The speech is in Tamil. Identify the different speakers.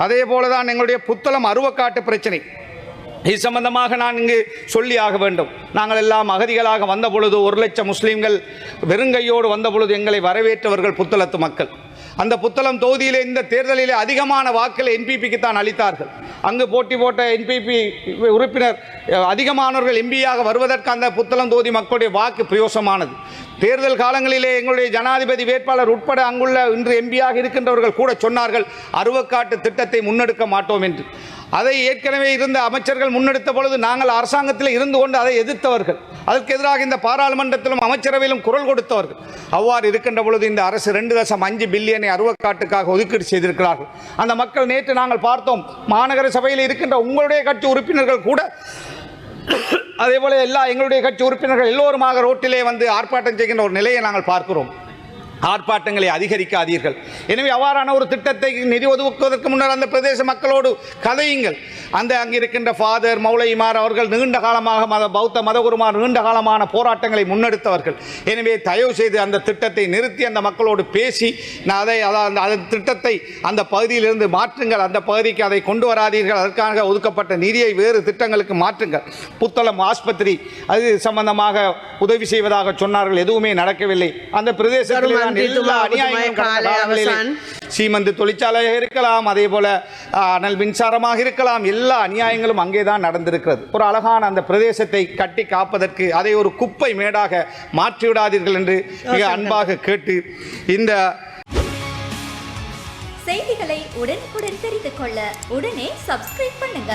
Speaker 1: அதே போல தான் எங்களுடைய புத்தளம் அருவக்காட்டு பிரச்சனை. இது சம்பந்தமாக நான் இங்கு சொல்லி ஆக வேண்டும். நாங்கள் எல்லாம் அகதிகளாக வந்த பொழுது 1 லட்சம் முஸ்லீம்கள் வெறுங்கையோடு வந்த பொழுது எங்களை வரவேற்றவர்கள் புத்தளத்து மக்கள். அந்த புத்தளம் தொகுதியிலே இந்த தேர்தலிலே அதிகமான வாக்களை என்பிபிக்கு தான் அளித்தார்கள். அங்கு போட்டி போட்ட என்பிபி உறுப்பினர் அதிகமானவர்கள் எம்பியாக வருவதற்கு அந்த புத்தளம் தொகுதி மக்களுடைய வாக்கு பிரயோசமானது. தேர்தல் காலங்களிலே எங்களுடைய ஜனாதிபதி வேட்பாளர் உட்பட அங்குள்ள இன்று எம்பியாக இருக்கின்றவர்கள் கூட சொன்னார்கள் அருவக்காட்டு திட்டத்தை முன்னெடுக்க மாட்டோம் என்று. அதை ஏற்கனவே இருந்த அமைச்சர்கள் முன்னெடுத்த பொழுது நாங்கள் அரசாங்கத்தில் இருந்து கொண்டு அதை எதிர்த்தவர்கள். அதற்கு எதிராக இந்த பாராளுமன்றத்திலும் அமைச்சரவையிலும் குரல் கொடுத்தவர்கள். அவ்வாறு இருக்கின்ற பொழுது இந்த அரசு 2.5 பில்லியனை அருவக்காட்டுக்காக ஒதுக்கீடு செய்திருக்கிறார்கள். அந்த மக்கள் நேற்று நாங்கள் பார்த்தோம். மாநகர சபையில் இருக்கின்ற உங்களுடைய கட்சி உறுப்பினர்கள் கூட அதே போல எங்களுடைய கட்சி உறுப்பினர்கள் எல்லோருமாக ரோட்டிலே வந்து ஆர்ப்பாட்டம் செய்கின்ற ஒரு நிலையை நாங்கள் பார்க்கிறோம். ஆர்ப்பாட்டங்களை அதிகரிக்காதீர்கள். எனவே அவ்வாறான ஒரு திட்டத்தை நிதி ஒதுக்குவதற்கு முன்னர் அந்த பிரதேச மக்களோடு கதையுங்கள். அங்கே இருக்கின்ற ஃபாதர் மௌலைமார் அவர்கள் நீண்ட காலமாக பௌத்த மதகுருமார் நீண்ட காலமான போராட்டங்களை முன்னெடுத்தவர்கள். எனவே தயவு செய்து அந்த திட்டத்தை நிறுத்தி அந்த மக்களோடு பேசி அந்த திட்டத்தை அந்த பகுதியிலிருந்து மாற்றுங்கள். அந்த பகுதிக்கு அதை கொண்டு வராதீர்கள். அதற்காக ஒதுக்கப்பட்ட நிதியை வேறு திட்டங்களுக்கு மாற்றுங்கள். புத்தளம் ஆஸ்பத்திரி அது சம்பந்தமாக உதவி செய்வதாக சொன்னார்கள். எதுவுமே நடக்கவில்லை. அந்த பிரதேசத்தில் சீமந்து தொழிற்சாலையாக இருக்கலாம், அதே போல அனல் மின்சாரமாக இருக்கலாம், எல்லா அநியாயங்களும் அங்கேதான் நடந்திருக்கிறது. ஒரு அழகான அந்த பிரதேசத்தை கட்டி காப்பதற்கு அதை ஒரு குப்பை மேடாக மாற்றிவிடாதீர்கள் என்று மிக அன்பாக கேட்டு இந்த
Speaker 2: செய்திகளை உடனுக்குடன் தெரிந்து கொள்ள உடனே சப்ஸ்கிரைப் பண்ணுங்க.